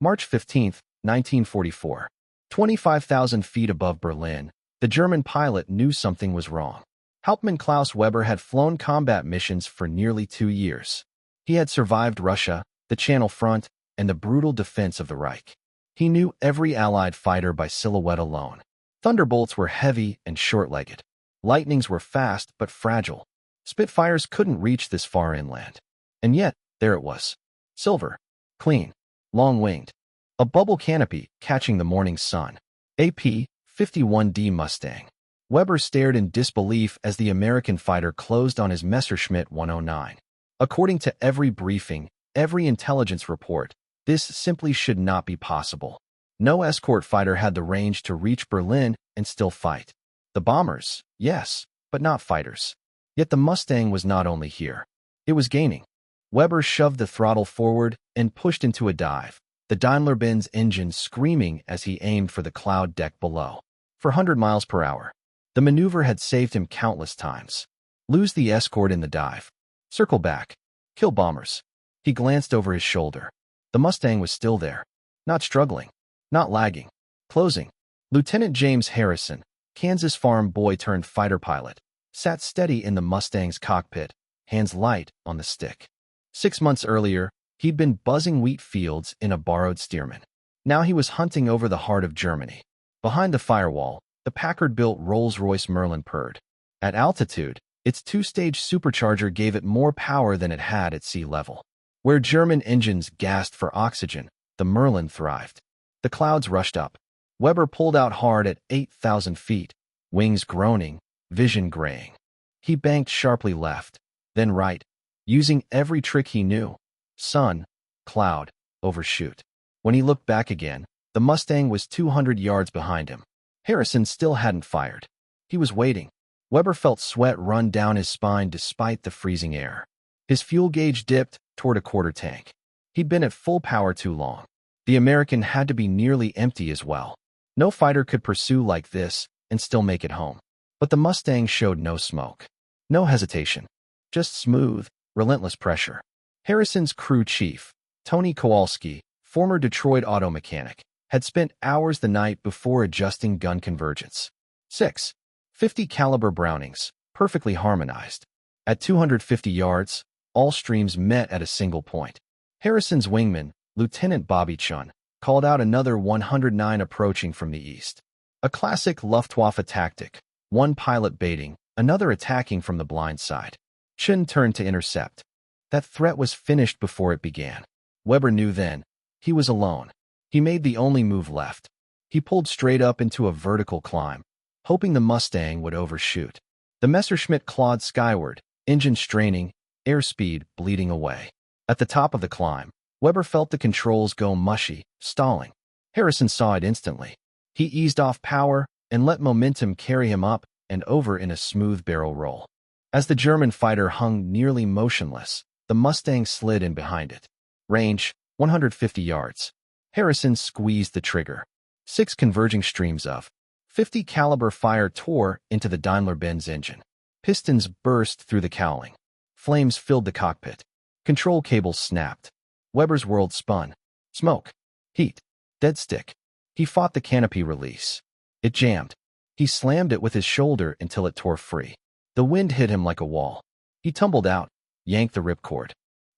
March 15, 1944. 25,000 feet above Berlin, the German pilot knew something was wrong. Hauptmann Klaus Weber had flown combat missions for nearly 2 years. He had survived Russia, the Channel Front, and the brutal defense of the Reich. He knew every Allied fighter by silhouette alone. Thunderbolts were heavy and short-legged. Lightnings were fast but fragile. Spitfires couldn't reach this far inland. And yet, there it was. Silver. Clean. Long-winged. A bubble canopy catching the morning sun. A P-51 Mustang. Weber stared in disbelief as the American fighter closed on his Messerschmitt 109. According to every briefing, every intelligence report, this simply should not be possible. No escort fighter had the range to reach Berlin and still fight. The bombers, yes, but not fighters. Yet the Mustang was not only here. It was gaining. Weber shoved the throttle forward and pushed into a dive, the Daimler-Benz engine screaming as he aimed for the cloud deck below. For 100 miles per hour. The maneuver had saved him countless times. Lose the escort in the dive. Circle back. Kill bombers. He glanced over his shoulder. The Mustang was still there. Not struggling. Not lagging. Closing. Lieutenant James Harrison, Kansas farm boy turned fighter pilot, sat steady in the Mustang's cockpit, hands light on the stick. 6 months earlier, he'd been buzzing wheat fields in a borrowed Stearman. Now he was hunting over the heart of Germany. Behind the firewall, the Packard-built Rolls-Royce Merlin purred. At altitude, its 2-stage supercharger gave it more power than it had at sea level. Where German engines gasped for oxygen, the Merlin thrived. The clouds rushed up. Weber pulled out hard at 8,000 feet, wings groaning, vision graying. He banked sharply left, then right, using every trick he knew. Sun, cloud, overshoot. When he looked back again, the Mustang was 200 yards behind him. Harrison still hadn't fired. He was waiting. Weber felt sweat run down his spine despite the freezing air. His fuel gauge dipped toward a quarter tank. He'd been at full power too long. The American had to be nearly empty as well. No fighter could pursue like this and still make it home. But the Mustang showed no smoke. No hesitation. Just smooth, relentless pressure. Harrison's crew chief, Tony Kowalski, former Detroit auto mechanic, had spent hours the night before adjusting gun convergence. 6.50 caliber Brownings, perfectly harmonized. At 250 yards, all streams met at a single point. Harrison's wingman, Lieutenant Bobby Chun, called out another 109 approaching from the east. A classic Luftwaffe tactic, one pilot baiting, another attacking from the blind side. Chun turned to intercept. That threat was finished before it began. Weber knew then. He was alone. He made the only move left. He pulled straight up into a vertical climb, hoping the Mustang would overshoot. The Messerschmitt clawed skyward, engine straining, airspeed bleeding away. At the top of the climb, Weber felt the controls go mushy, stalling. Harrison saw it instantly. He eased off power and let momentum carry him up and over in a smooth barrel roll. As the German fighter hung nearly motionless, the Mustang slid in behind it. Range, 150 yards. Harrison squeezed the trigger. 6 converging streams of .50 caliber fire tore into the Daimler-Benz engine. Pistons burst through the cowling. Flames filled the cockpit. Control cables snapped. Weber's world spun. Smoke. Heat. Dead stick. He fought the canopy release. It jammed. He slammed it with his shoulder until it tore free. The wind hit him like a wall. He tumbled out, yanked the ripcord.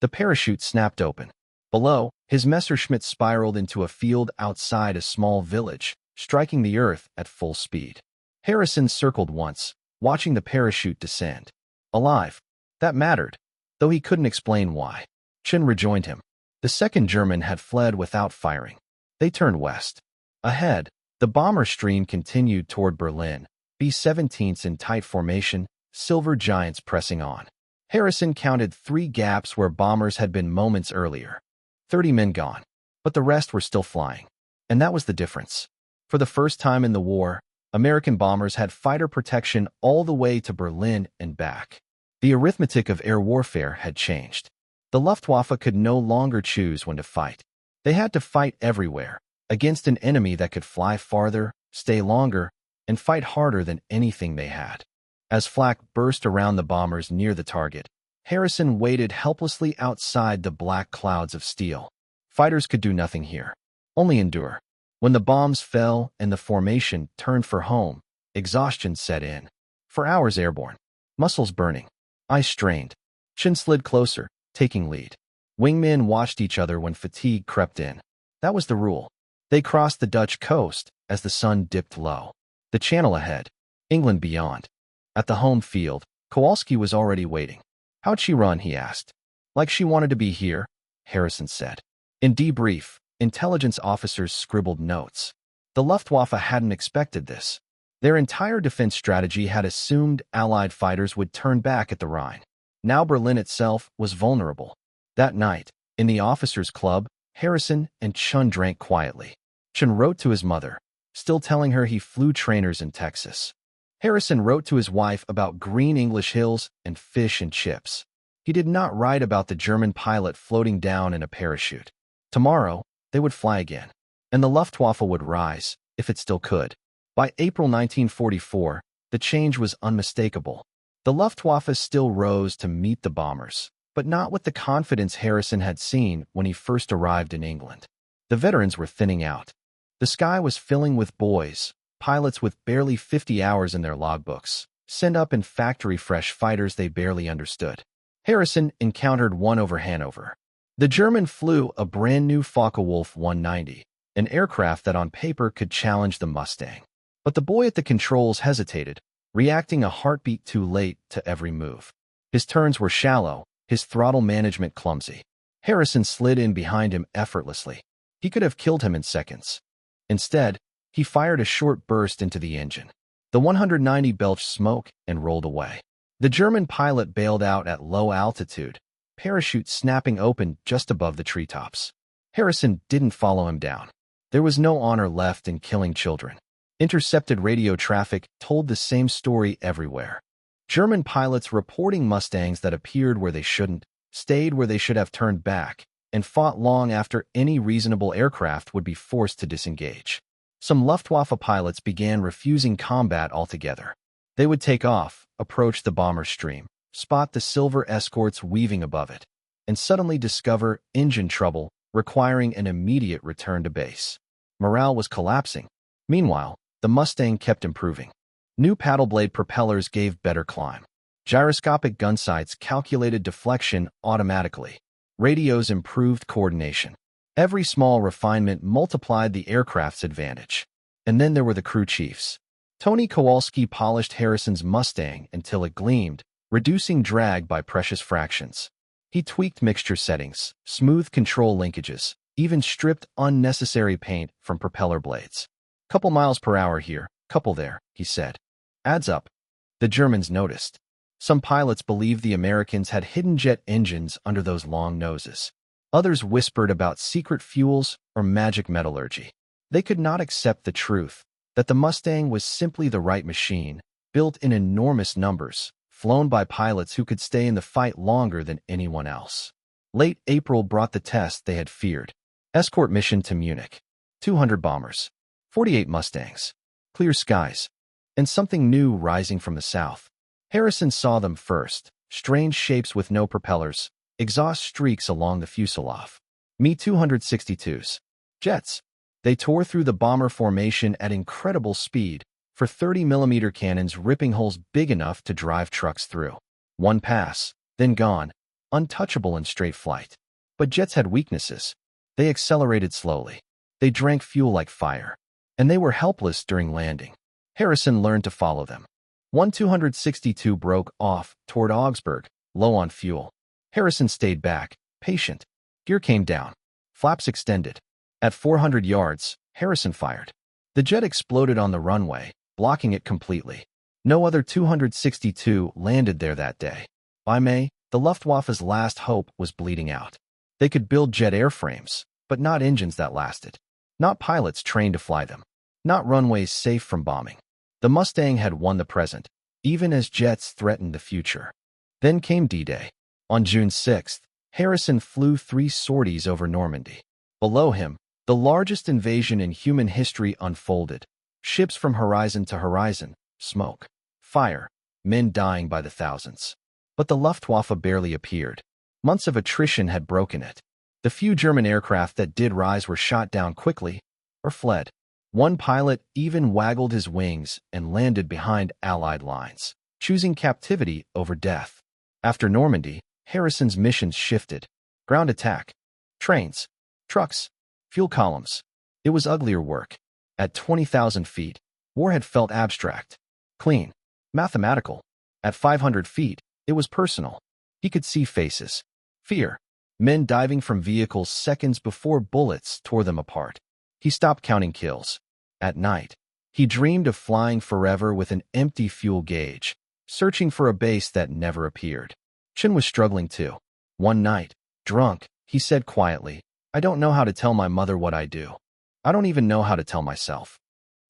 The parachute snapped open. Below, his Messerschmitt spiraled into a field outside a small village, striking the earth at full speed. Harrison circled once, watching the parachute descend. Alive. That mattered, though he couldn't explain why. Chun rejoined him. The second German had fled without firing. They turned west. Ahead, the bomber stream continued toward Berlin, B-17s in tight formation, silver giants pressing on. Harrison counted 3 gaps where bombers had been moments earlier. 30 men gone, but the rest were still flying. And that was the difference. For the first time in the war, American bombers had fighter protection all the way to Berlin and back. The arithmetic of air warfare had changed. The Luftwaffe could no longer choose when to fight. They had to fight everywhere, against an enemy that could fly farther, stay longer, and fight harder than anything they had. As flak burst around the bombers near the target, Harrison waited helplessly outside the black clouds of steel. Fighters could do nothing here. Only endure. When the bombs fell and the formation turned for home, exhaustion set in. For hours airborne. Muscles burning. Eyes strained. Chin slid closer, taking lead. Wingmen watched each other when fatigue crept in. That was the rule. They crossed the Dutch coast as the sun dipped low. The Channel ahead. England beyond. At the home field, Kowalski was already waiting. How'd she run, he asked. Like she wanted to be here, Harrison said. In debrief, intelligence officers scribbled notes. The Luftwaffe hadn't expected this. Their entire defense strategy had assumed Allied fighters would turn back at the Rhine. Now Berlin itself was vulnerable. That night, in the officers' club, Harrison and Chun drank quietly. Chun wrote to his mother, still telling her he flew trainers in Texas. Harrison wrote to his wife about green English hills and fish and chips. He did not write about the German pilot floating down in a parachute. Tomorrow, they would fly again, and the Luftwaffe would rise, if it still could. By April 1944, the change was unmistakable. The Luftwaffe still rose to meet the bombers, but not with the confidence Harrison had seen when he first arrived in England. The veterans were thinning out. The sky was filling with boys, pilots with barely 50 hours in their logbooks, sent up in factory-fresh fighters they barely understood. Harrison encountered one over Hanover. The German flew a brand-new Focke-Wulf 190, an aircraft that on paper could challenge the Mustang. But the boy at the controls hesitated, reacting a heartbeat too late to every move. His turns were shallow, his throttle management clumsy. Harrison slid in behind him effortlessly. He could have killed him in seconds. Instead, he fired a short burst into the engine. The 190 belched smoke and rolled away. The German pilot bailed out at low altitude, parachute snapping open just above the treetops. Harrison didn't follow him down. There was no honor left in killing children. Intercepted radio traffic told the same story everywhere. German pilots reporting Mustangs that appeared where they shouldn't, stayed where they should have turned back, and fought long after any reasonable aircraft would be forced to disengage. Some Luftwaffe pilots began refusing combat altogether. They would take off, approach the bomber stream, spot the silver escorts weaving above it, and suddenly discover engine trouble requiring an immediate return to base. Morale was collapsing. Meanwhile, the Mustang kept improving. New paddle blade propellers gave better climb. Gyroscopic gun sights calculated deflection automatically. Radios improved coordination. Every small refinement multiplied the aircraft's advantage. And then there were the crew chiefs. Tony Kowalski polished Harrison's Mustang until it gleamed, reducing drag by precious fractions. He tweaked mixture settings, smoothed control linkages, even stripped unnecessary paint from propeller blades. Couple miles per hour here, couple there, he said. Adds up. The Germans noticed. Some pilots believed the Americans had hidden jet engines under those long noses. Others whispered about secret fuels or magic metallurgy. They could not accept the truth that the Mustang was simply the right machine, built in enormous numbers, flown by pilots who could stay in the fight longer than anyone else. Late April brought the test they had feared. Escort mission to Munich. 200 bombers. 48 Mustangs. Clear skies. And something new rising from the south. Harrison saw them first, strange shapes with no propellers, exhaust streaks along the fuselage. Me-262s. Jets. They tore through the bomber formation at incredible speed, for 30mm cannons ripping holes big enough to drive trucks through. One pass, then gone, untouchable in straight flight. But jets had weaknesses. They accelerated slowly. They drank fuel like fire. And they were helpless during landing. Harrison learned to follow them. 1-262 broke off toward Augsburg, low on fuel. Harrison stayed back, patient. Gear came down. Flaps extended. At 400 yards, Harrison fired. The jet exploded on the runway, blocking it completely. No other 262 landed there that day. By May, the Luftwaffe's last hope was bleeding out. They could build jet airframes, but not engines that lasted. Not pilots trained to fly them. Not runways safe from bombing. The Mustang had won the present, even as jets threatened the future. Then came D-Day. On June 6th, Harrison flew 3 sorties over Normandy. Below him, the largest invasion in human history unfolded. Ships from horizon to horizon, smoke, fire, men dying by the thousands. But the Luftwaffe barely appeared. Months of attrition had broken it. The few German aircraft that did rise were shot down quickly or fled. One pilot even waggled his wings and landed behind Allied lines, choosing captivity over death. After Normandy, Harrison's missions shifted. Ground attack, trains, trucks, fuel columns. It was uglier work. At 20,000 feet, war had felt abstract, clean, mathematical. At 500 feet, it was personal. He could see faces, fear, men diving from vehicles seconds before bullets tore them apart. He stopped counting kills. At night, he dreamed of flying forever with an empty fuel gauge, searching for a base that never appeared. Chen was struggling too. One night, drunk, he said quietly, "I don't know how to tell my mother what I do. I don't even know how to tell myself."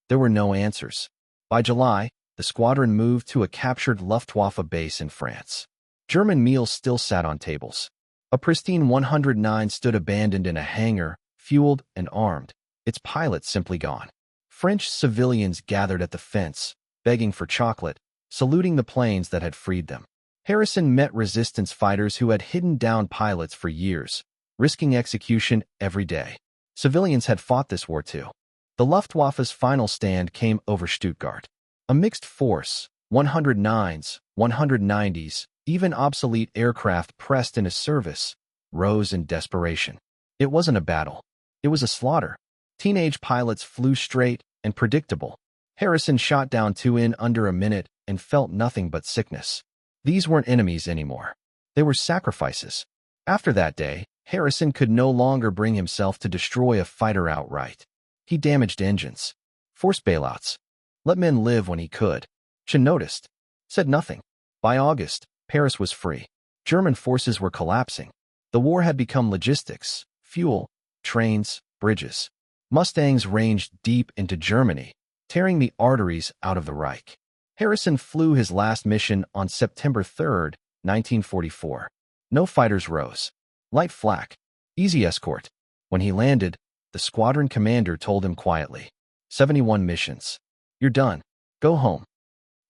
There were no answers. By July, the squadron moved to a captured Luftwaffe base in France. German meals still sat on tables. A pristine 109 stood abandoned in a hangar, fueled and armed, its pilot simply gone. French civilians gathered at the fence, begging for chocolate, saluting the planes that had freed them. Harrison met resistance fighters who had hidden down pilots for years, risking execution every day. Civilians had fought this war too. The Luftwaffe's final stand came over Stuttgart. A mixed force, 109s, 190s, even obsolete aircraft pressed into service, rose in desperation. It wasn't a battle. It was a slaughter. Teenage pilots flew straight and predictable. Harrison shot down two in under a minute and felt nothing but sickness. These weren't enemies anymore. They were sacrifices. After that day, Harrison could no longer bring himself to destroy a fighter outright. He damaged engines, forced bailouts, let men live when he could. Chen noticed, said nothing. By August, Paris was free. German forces were collapsing. The war had become logistics, fuel, trains, bridges. Mustangs ranged deep into Germany, tearing the arteries out of the Reich. Harrison flew his last mission on September 3, 1944. No fighters rose. Light flak, easy escort. When he landed, the squadron commander told him quietly, 71 missions. You're done. Go home.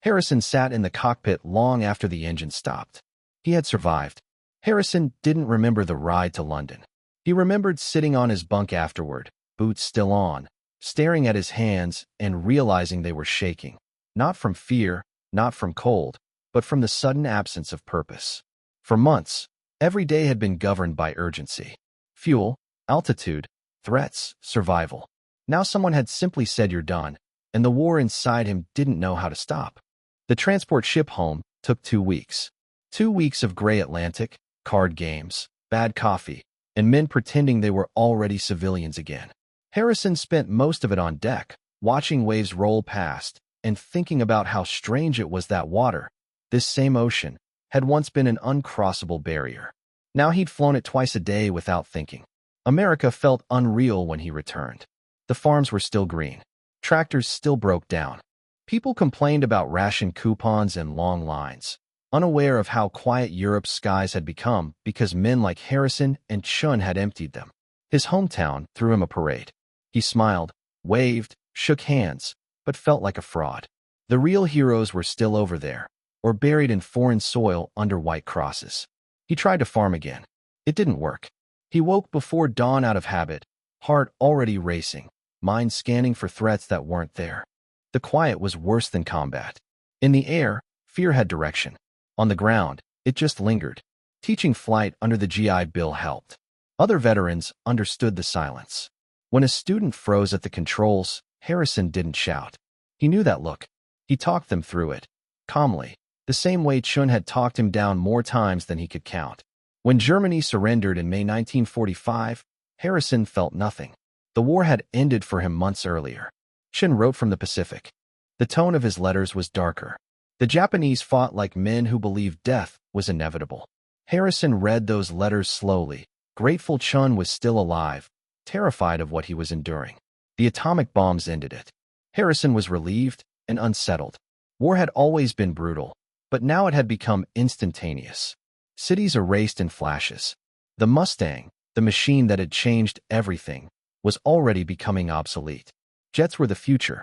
Harrison sat in the cockpit long after the engine stopped. He had survived. Harrison didn't remember the ride to London. He remembered sitting on his bunk afterward, boots still on, staring at his hands and realizing they were shaking. Not from fear, not from cold, but from the sudden absence of purpose. For months, every day had been governed by urgency. Fuel, altitude, threats, survival. Now someone had simply said you're done, and the war inside him didn't know how to stop. The transport ship home took 2 weeks. 2 weeks of gray Atlantic, card games, bad coffee, and men pretending they were already civilians again. Harrison spent most of it on deck, watching waves roll past, and thinking about how strange it was that water, this same ocean, had once been an uncrossable barrier. Now he'd flown it twice a day without thinking. America felt unreal when he returned. The farms were still green. Tractors still broke down. People complained about ration coupons and long lines, unaware of how quiet Europe's skies had become because men like Harrison and Chun had emptied them. His hometown threw him a parade. He smiled, waved, shook hands, but felt like a fraud. The real heroes were still over there, or buried in foreign soil under white crosses. He tried to farm again. It didn't work. He woke before dawn out of habit, heart already racing, mind scanning for threats that weren't there. The quiet was worse than combat. In the air, fear had direction. On the ground, it just lingered. Teaching flight under the GI Bill helped. Other veterans understood the silence. When a student froze at the controls, Harrison didn't shout. He knew that look. He talked them through it, calmly, the same way Chun had talked him down more times than he could count. When Germany surrendered in May 1945, Harrison felt nothing. The war had ended for him months earlier. Chun wrote from the Pacific. The tone of his letters was darker. The Japanese fought like men who believed death was inevitable. Harrison read those letters slowly, grateful Chun was still alive, terrified of what he was enduring. The atomic bombs ended it. Harrison was relieved and unsettled. War had always been brutal, but now it had become instantaneous. Cities erased in flashes. The Mustang, the machine that had changed everything, was already becoming obsolete. Jets were the future.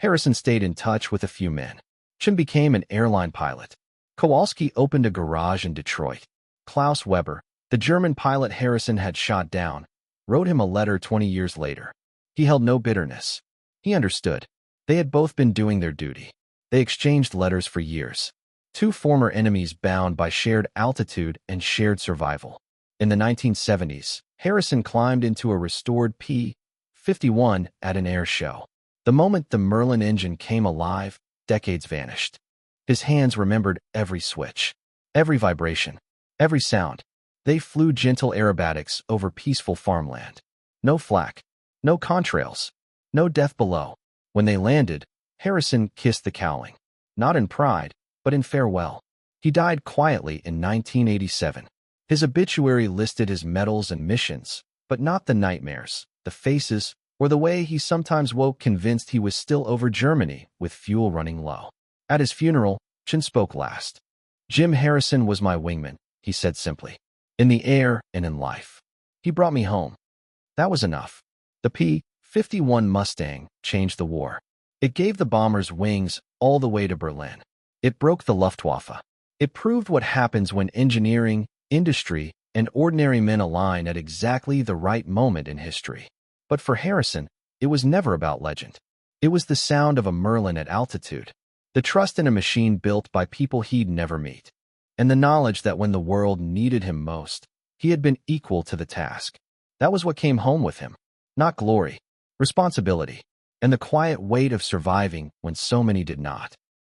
Harrison stayed in touch with a few men. Chun became an airline pilot. Kowalski opened a garage in Detroit. Klaus Weber, The German pilot Harrison had shot down wrote him a letter 20 years later. He held no bitterness. He understood. They had both been doing their duty. They exchanged letters for years. Two former enemies bound by shared altitude and shared survival. In the 1970s, Harrison climbed into a restored P-51 at an air show. The moment the Merlin engine came alive, decades vanished. His hands remembered every switch, every vibration, every sound. They flew gentle aerobatics over peaceful farmland. No flak, no contrails, no death below. When they landed, Harrison kissed the cowling, not in pride, but in farewell. He died quietly in 1987. His obituary listed his medals and missions, but not the nightmares, the faces, or the way he sometimes woke convinced he was still over Germany with fuel running low. At his funeral, Chin spoke last. "Jim Harrison was my wingman," he said simply. "In the air and in life. He brought me home." That was enough. The P-51 Mustang changed the war. It gave the bombers wings all the way to Berlin. It broke the Luftwaffe. It proved what happens when engineering, industry, and ordinary men align at exactly the right moment in history. But for Harrison, it was never about legend. It was the sound of a Merlin at altitude, the trust in a machine built by people he'd never meet, and the knowledge that when the world needed him most, he had been equal to the task. That was what came home with him. Not glory, responsibility, and the quiet weight of surviving when so many did not.